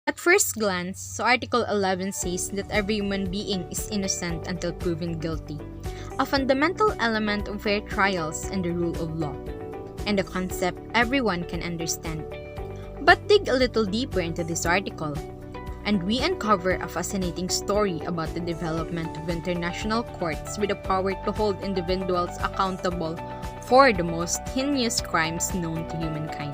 At first glance, Article 11 says that every human being is innocent until proven guilty, a fundamental element of fair trials and the rule of law, and a concept everyone can understand. But dig a little deeper into this article, and we uncover a fascinating story about the development of international courts with the power to hold individuals accountable for the most heinous crimes known to humankind.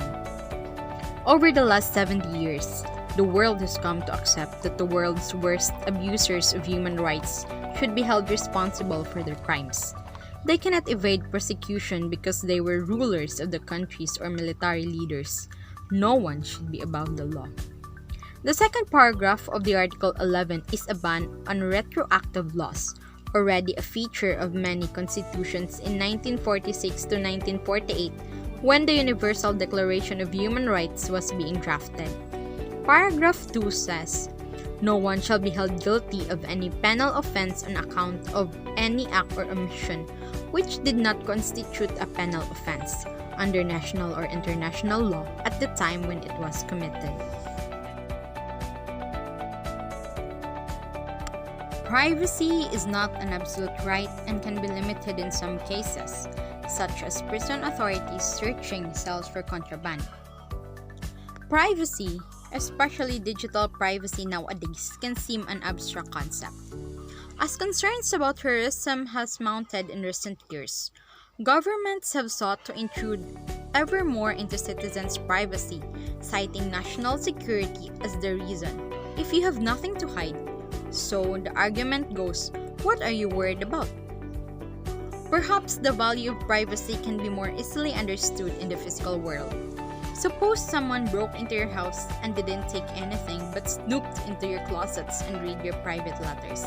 Over the last 70 years, the world has come to accept that the world's worst abusers of human rights should be held responsible for their crimes. They cannot evade prosecution because they were rulers of the countries or military leaders. No one should be above the law. The second paragraph of the Article 11 is a ban on retroactive laws, already a feature of many constitutions in 1946 to 1948 when the Universal Declaration of Human Rights was being drafted. Paragraph 2 says, "No one shall be held guilty of any penal offense on account of any act or omission which did not constitute a penal offense under national or international law at the time when it was committed." Privacy is not an absolute right and can be limited in some cases, such as prison authorities searching cells for contraband. Privacy, especially digital privacy nowadays, can seem an abstract concept. As concerns about terrorism has mounted in recent years, governments have sought to intrude ever more into citizens' privacy, citing national security as the reason. If you have nothing to hide, so the argument goes, what are you worried about? Perhaps the value of privacy can be more easily understood in the physical world. Suppose someone broke into your house and didn't take anything but snooped into your closets and read your private letters.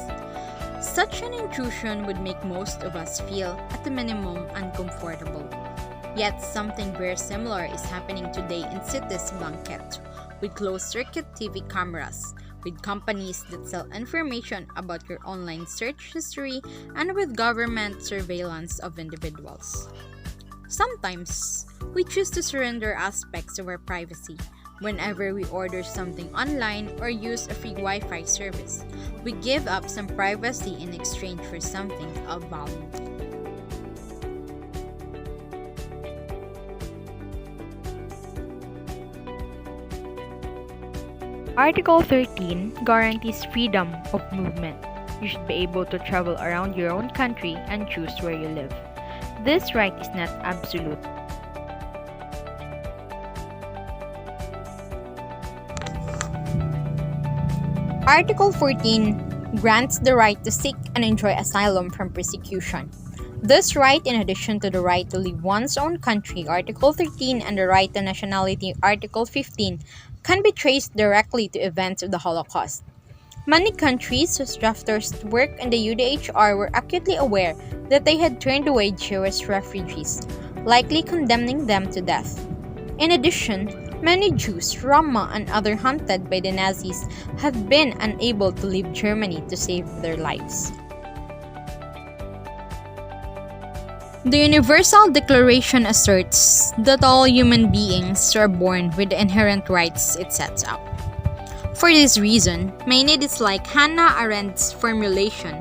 Such an intrusion would make most of us feel, at the minimum, uncomfortable. Yet something very similar is happening today in cities blanket, with closed-circuit TV cameras, with companies that sell information about your online search history, and with government surveillance of individuals. Sometimes, we choose to surrender aspects of our privacy. Whenever we order something online or use a free Wi-Fi service, we give up some privacy in exchange for something of value. Article 13 guarantees freedom of movement. You should be able to travel around your own country and choose where you live. This right is not absolute. Article 14 grants the right to seek and enjoy asylum from persecution. This right, in addition to the right to leave one's own country, Article 13, and the right to nationality, Article 15, can be traced directly to events of the Holocaust. Many countries whose drafters worked in the UDHR were acutely aware that they had turned away Jewish refugees, likely condemning them to death. In addition, many Jews, Roma, and others hunted by the Nazis have been unable to leave Germany to save their lives. The Universal Declaration asserts that all human beings are born with the inherent rights it sets out. For this reason, many dislike Hannah Arendt's formulation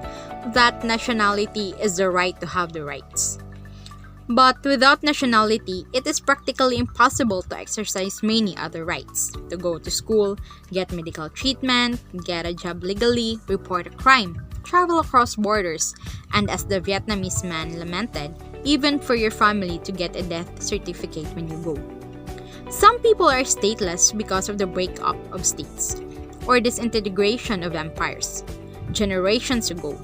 that nationality is the right to have the rights. But without nationality, it is practically impossible to exercise many other rights: to go to school, get medical treatment, get a job legally, report a crime, travel across borders, and as the Vietnamese man lamented, even for your family to get a death certificate when you go. Some people are stateless because of the breakup of states or disintegration of empires generations ago.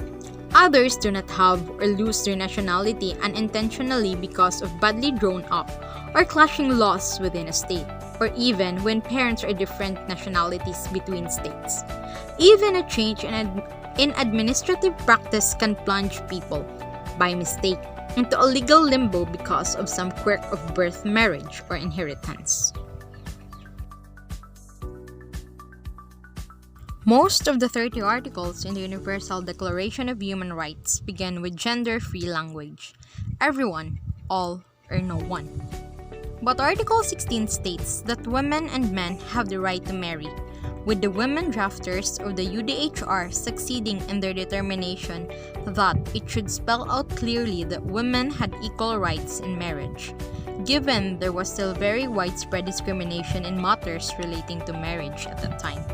Others do not have or lose their nationality unintentionally because of badly drawn up or clashing laws within a state, or even when parents are different nationalities between states. Even a change in administrative practice can plunge people, by mistake, into a legal limbo because of some quirk of birth, marriage, or inheritance. Most of the 30 articles in the Universal Declaration of Human Rights begin with gender-free language: everyone, all, or no one. But Article 16 states that women and men have the right to marry, with the women drafters of the UDHR succeeding in their determination that it should spell out clearly that women had equal rights in marriage, given there was still very widespread discrimination in matters relating to marriage at that time.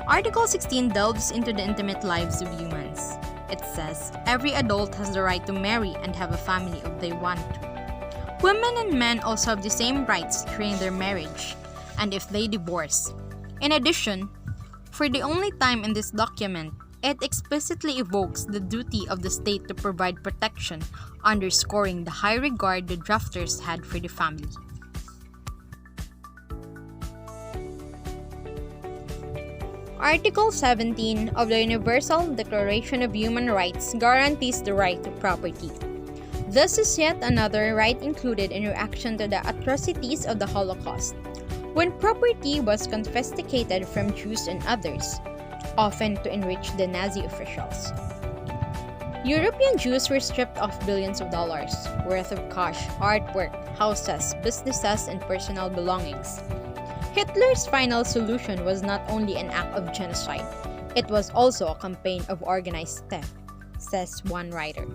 Article 16 delves into the intimate lives of humans. It says, every adult has the right to marry and have a family if they want to. Women and men also have the same rights during their marriage and if they divorce. In addition, for the only time in this document, it explicitly evokes the duty of the state to provide protection, underscoring the high regard the drafters had for the family. Article 17 of the Universal Declaration of Human Rights guarantees the right to property. This is yet another right included in reaction to the atrocities of the Holocaust, when property was confiscated from Jews and others, often to enrich the Nazi officials. European Jews were stripped of billions of dollars worth of cash, artwork, houses, businesses, and personal belongings. Hitler's final solution was not only an act of genocide, it was also a campaign of organized theft, says one writer.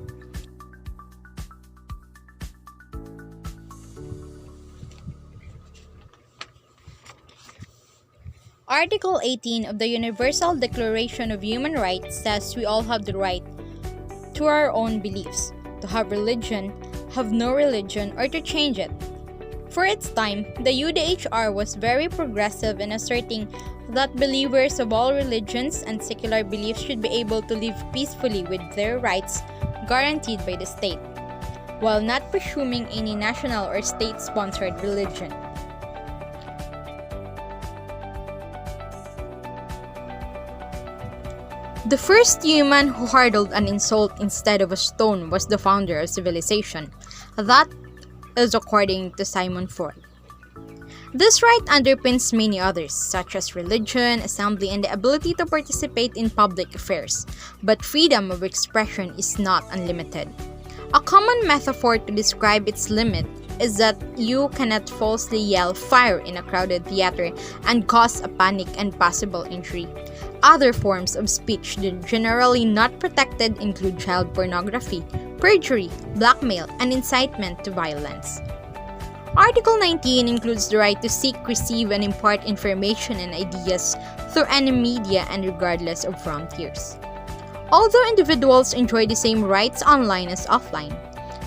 Article 18 of the Universal Declaration of Human Rights says we all have the right to our own beliefs, to have religion, have no religion, or to change it. For its time, the UDHR was very progressive in asserting that believers of all religions and secular beliefs should be able to live peacefully with their rights guaranteed by the state, while not presuming any national or state-sponsored religion. The first human who hurled an insult instead of a stone was the founder of civilization. That is according to Simon Freud. This right underpins many others, such as religion, assembly, and the ability to participate in public affairs, but freedom of expression is not unlimited. A common metaphor to describe its limit is that you cannot falsely yell fire in a crowded theater and cause a panic and possible injury. Other forms of speech that are generally not protected include child pornography, perjury, blackmail, and incitement to violence. Article 19 includes the right to seek, receive, and impart information and ideas through any media and regardless of frontiers. Although individuals enjoy the same rights online as offline,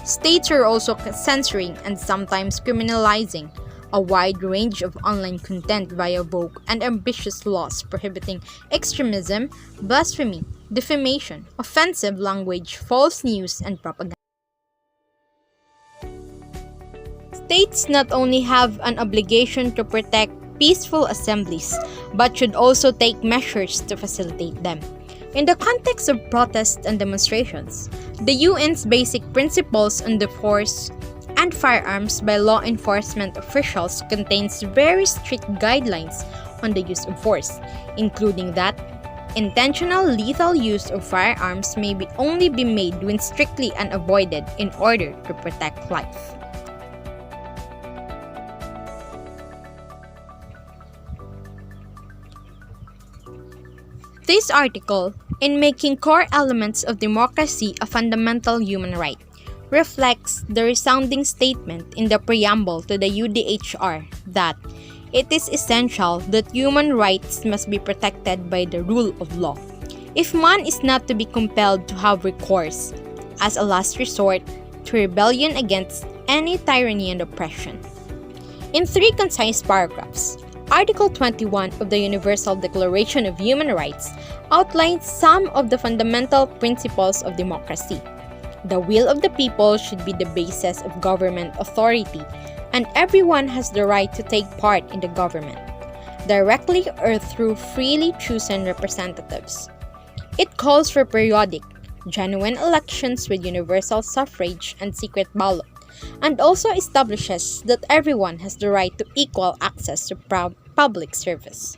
states are also censoring and sometimes criminalizing a wide range of online content via vogue and ambitious laws prohibiting extremism, blasphemy, defamation, offensive language, false news, and propaganda. States not only have an obligation to protect peaceful assemblies, but should also take measures to facilitate them. In the context of protests and demonstrations, the UN's basic principles on the force and firearms by law enforcement officials contains very strict guidelines on the use of force, including that intentional lethal use of firearms may only be made when strictly unavoided in order to protect life. This article, in making core elements of democracy a fundamental human right, reflects the resounding statement in the preamble to the UDHR that it is essential that human rights must be protected by the rule of law. If man is not to be compelled to have recourse, as a last resort, to rebellion against any tyranny and oppression. In 3 concise paragraphs, Article 21 of the Universal Declaration of Human Rights outlines some of the fundamental principles of democracy. The will of the people should be the basis of government authority, and everyone has the right to take part in the government, directly or through freely chosen representatives. It calls for periodic, genuine elections with universal suffrage and secret ballot, and also establishes that everyone has the right to equal access to public service.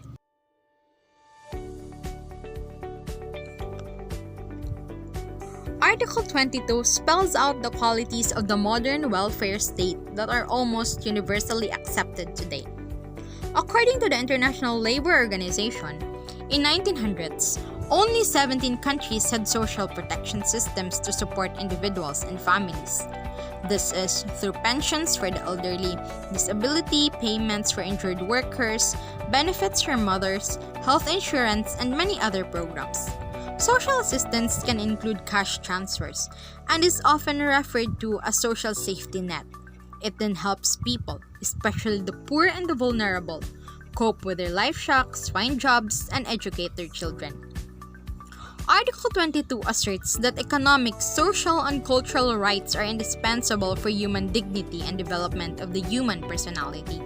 Article 22 spells out the qualities of the modern welfare state that are almost universally accepted today. According to the International Labor Organization, in 1900s, only 17 countries had social protection systems to support individuals and families. This is through pensions for the elderly, disability payments for injured workers, benefits for mothers, health insurance, and many other programs. Social assistance can include cash transfers and is often referred to as social safety net. It then helps people, especially the poor and the vulnerable, cope with their life shocks, find jobs, and educate their children. Article 22 asserts that economic, social, and cultural rights are indispensable for human dignity and development of the human personality.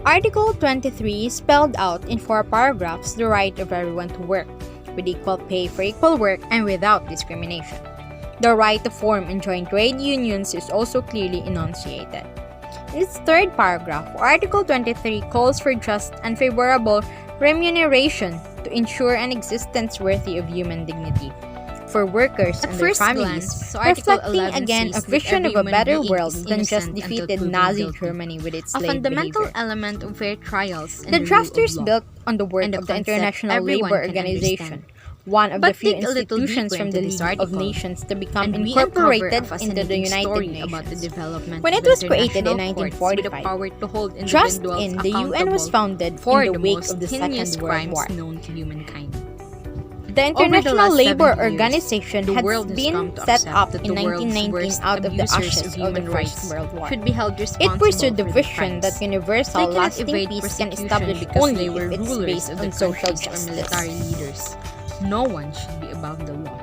Article 23 spelled out in 4 paragraphs the right of everyone to work, with equal pay for equal work and without discrimination. The right to form and join trade unions is also clearly enunciated. In its 3rd paragraph, Article 23 calls for just and favorable remuneration to ensure an existence worthy of human dignity for workers and their families, reflecting again a vision of a better world than just defeated Nazi Germany with its slave fundamental behavior. element of fair trials and The the rule of drafters law. built on the work and the of the concept International everyone Labor can Organization, understand. one of the But few dig a little institutions deeper from the into this League of article, Nations to become And we incorporated uncover a into the fascinating United story Nations. about the development When of it was created in international courts with the 1945, power to hold Just individuals in, the UN was accountable founded for in the wake most of the heinous Second World crimes War. known to humankind. The International last Labor 70 years, Organization the had world has been come to set accept up that in the world's 1919 worst out of the abusers ashes of of the human First rights World War. should be held It responsible pursued the for vision crimes. that universal They cannot lasting evade peace can persecution establish because only they were if it's rulers based of on the social countries or justice. military leaders. No one should be above the law.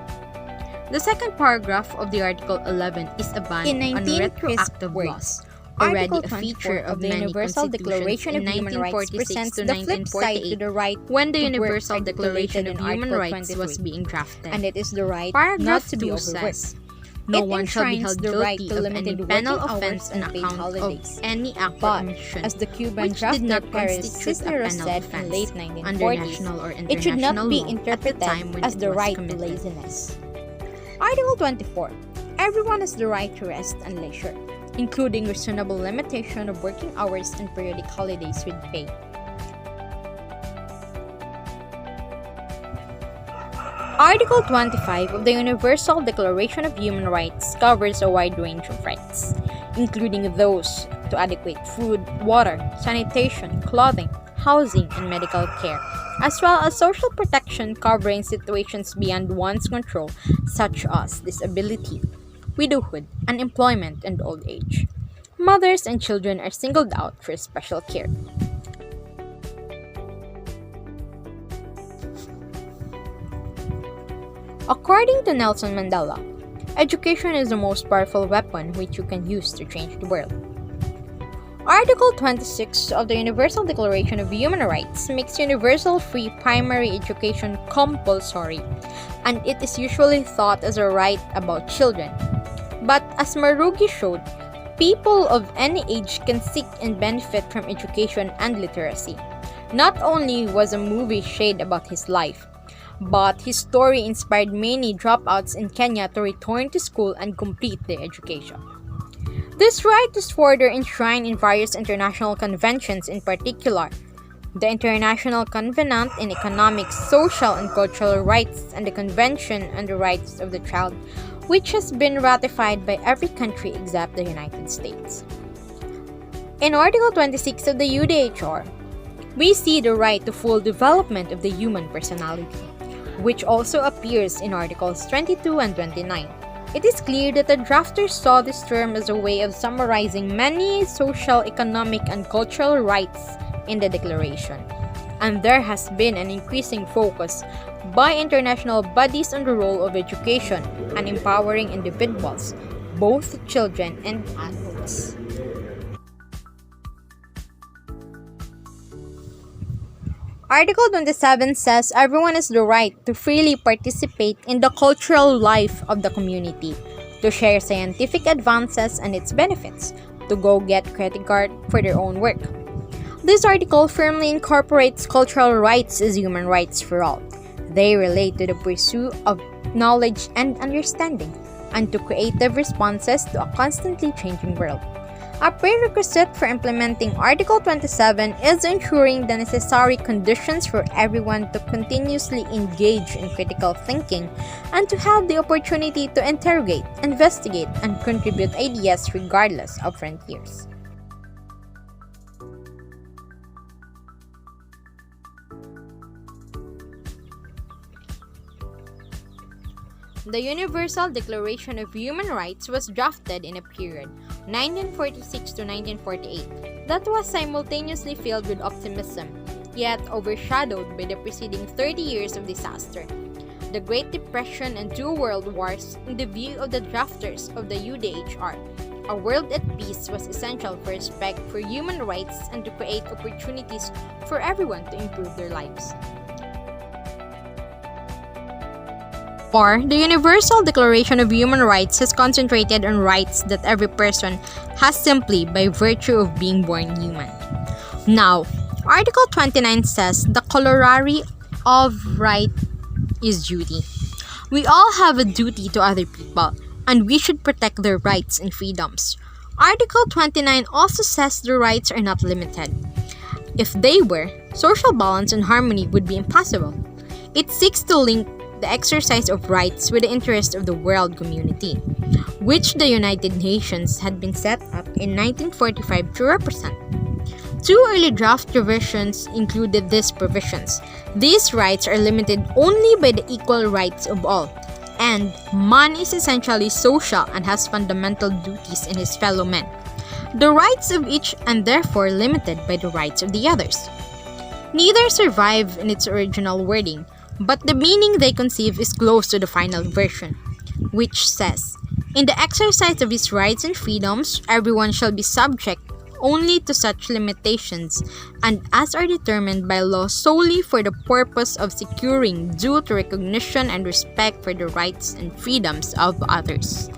The second paragraph of the Article 11 is a ban In on 19 retroactive crisp laws, words, already Article a feature 24 of the many Universal constitutions Declaration in of Human Rights 1946 presents to the flip side to 1948, the right when the to work Universal Declaration articulated of in Human Article Rights was 23, being drafted. and it is the right Paragraph not to be 2 overworked. says, no It one shall be enshrines held the right guilty to of limited any penal working offense hours on and paid account of holidays. any act or But, omission as the Cuban which did not drafter Paris constitute a Cisneros penal said in offense late under 1940s, national or it should not international be law at the interpreted time when as it the was right to committed. laziness. Article 24. Everyone has the right to rest and leisure, including reasonable limitation of working hours and periodic holidays with pay. Article 25 of the Universal Declaration of Human Rights covers a wide range of rights, including those to adequate food, water, sanitation, clothing, housing, and medical care, as well as social protection covering situations beyond one's control, such as disability, widowhood, unemployment, and old age. Mothers and children are singled out for special care. According to Nelson Mandela, education is the most powerful weapon which you can use to change the world. Article 26 of the Universal Declaration of Human Rights makes universal free primary education compulsory, and it is usually thought as a right about children. But as Marugi showed, people of any age can seek and benefit from education and literacy. Not only was a movie shared about his life, but his story inspired many dropouts in Kenya to return to school and complete their education. This right is further enshrined in various international conventions, in particular the International Covenant on Economic, Social, and Cultural Rights and the Convention on the Rights of the Child, which has been ratified by every country except the United States. In Article 26 of the UDHR, we see the right to full development of the human personality, which also appears in Articles 22 and 29. It is clear that the drafters saw this term as a way of summarizing many social, economic, and cultural rights in the Declaration, and there has been an increasing focus by international bodies on the role of education and empowering individuals, both children and adults. Article 27 says everyone has the right to freely participate in the cultural life of the community, to share scientific advances and its benefits, to go get credit card for their own work. This article firmly incorporates cultural rights as human rights for all. They relate to the pursuit of knowledge and understanding, and to creative responses to a constantly changing world. A prerequisite for implementing Article 27 is ensuring the necessary conditions for everyone to continuously engage in critical thinking and to have the opportunity to interrogate, investigate, and contribute ideas regardless of frontiers. The Universal Declaration of Human Rights was drafted in a period, 1946 to 1948, that was simultaneously filled with optimism, yet overshadowed by the preceding 30 years of disaster. The Great Depression and two world wars, in the view of the drafters of the UDHR, a world at peace was essential for respect for human rights and to create opportunities for everyone to improve their lives. Or, the Universal Declaration of Human Rights has concentrated on rights that every person has simply by virtue of being born human. Now, Article 29 says the corollary of right is duty. We all have a duty to other people, and we should protect their rights and freedoms. Article 29 also says the rights are not limited. If they were, social balance and harmony would be impossible. It seeks to link the exercise of rights with the interest of the world community, which the United Nations had been set up in 1945 to represent. Two early draft revisions included these provisions. These rights are limited only by the equal rights of all, and man is essentially social and has fundamental duties in his fellow men. The rights of each and therefore limited by the rights of the others. Neither survive in its original wording, but the meaning they conceive is close to the final version, which says, "In the exercise of his rights and freedoms, everyone shall be subject only to such limitations and as are determined by law solely for the purpose of securing due to recognition and respect for the rights and freedoms of others."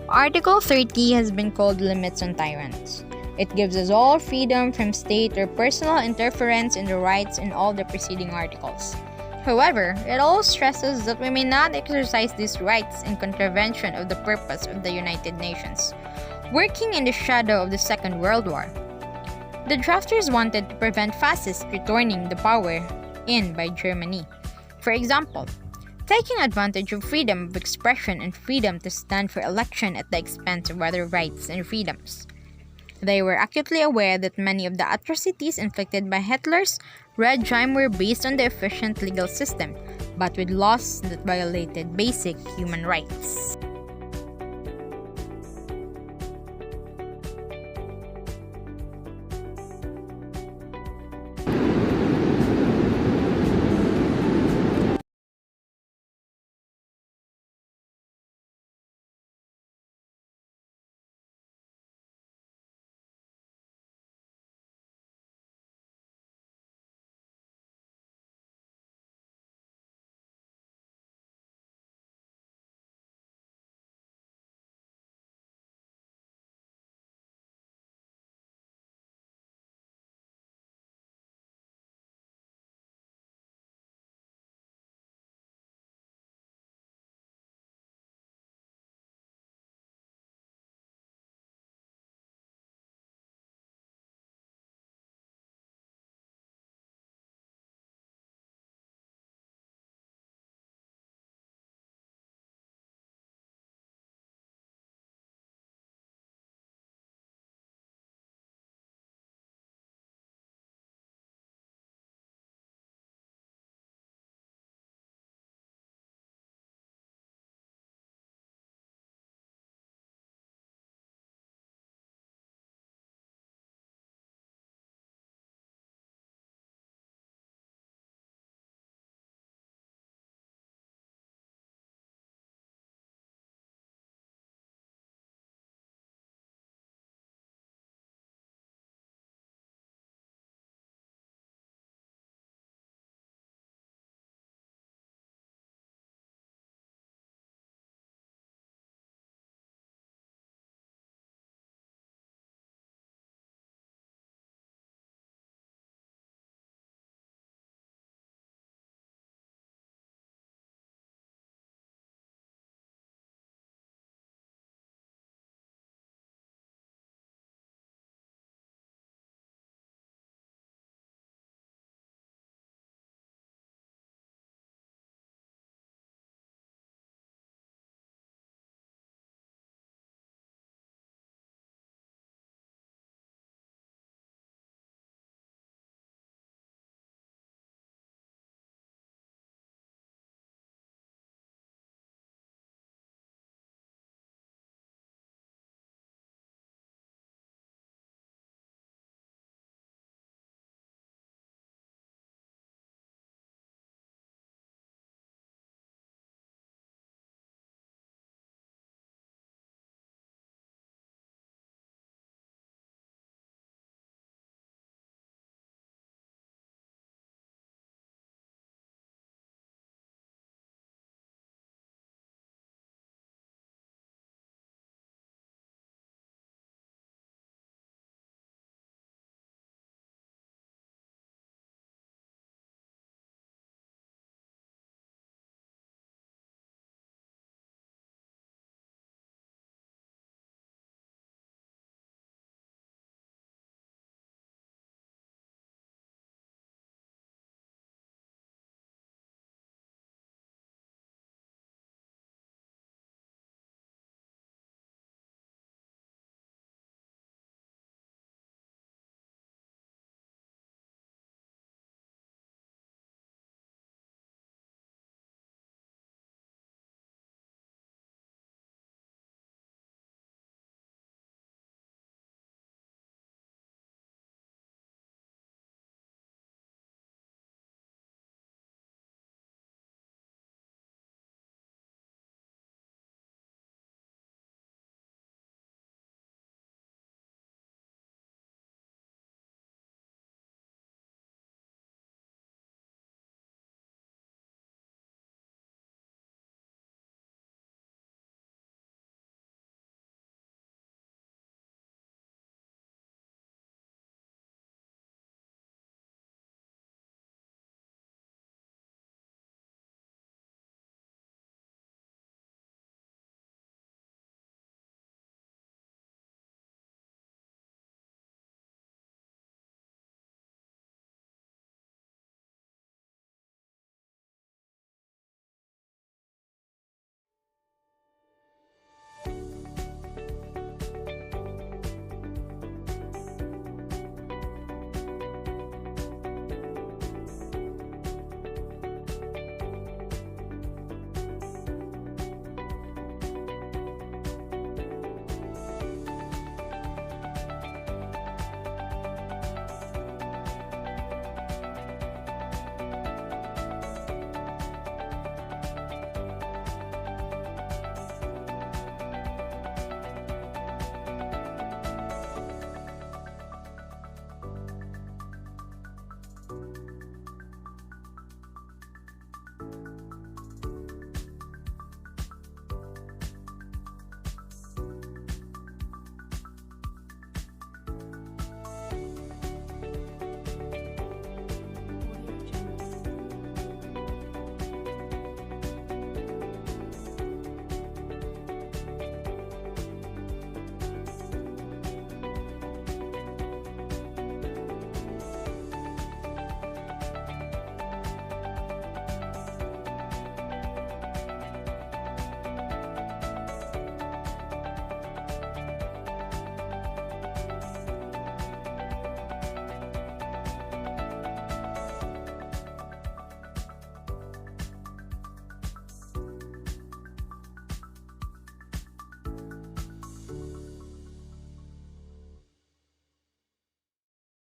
Article 30 has been called Limits on Tyrants. It gives us all freedom from state or personal interference in the rights in all the preceding articles. However, it also stresses that we may not exercise these rights in contravention of the purpose of the United Nations, working in the shadow of the Second World War. The drafters wanted to prevent fascists returning the power in by Germany. For example, taking advantage of freedom of expression and freedom to stand for election at the expense of other rights and freedoms. They were acutely aware that many of the atrocities inflicted by Hitler's regime were based on the efficient legal system, but with laws that violated basic human rights.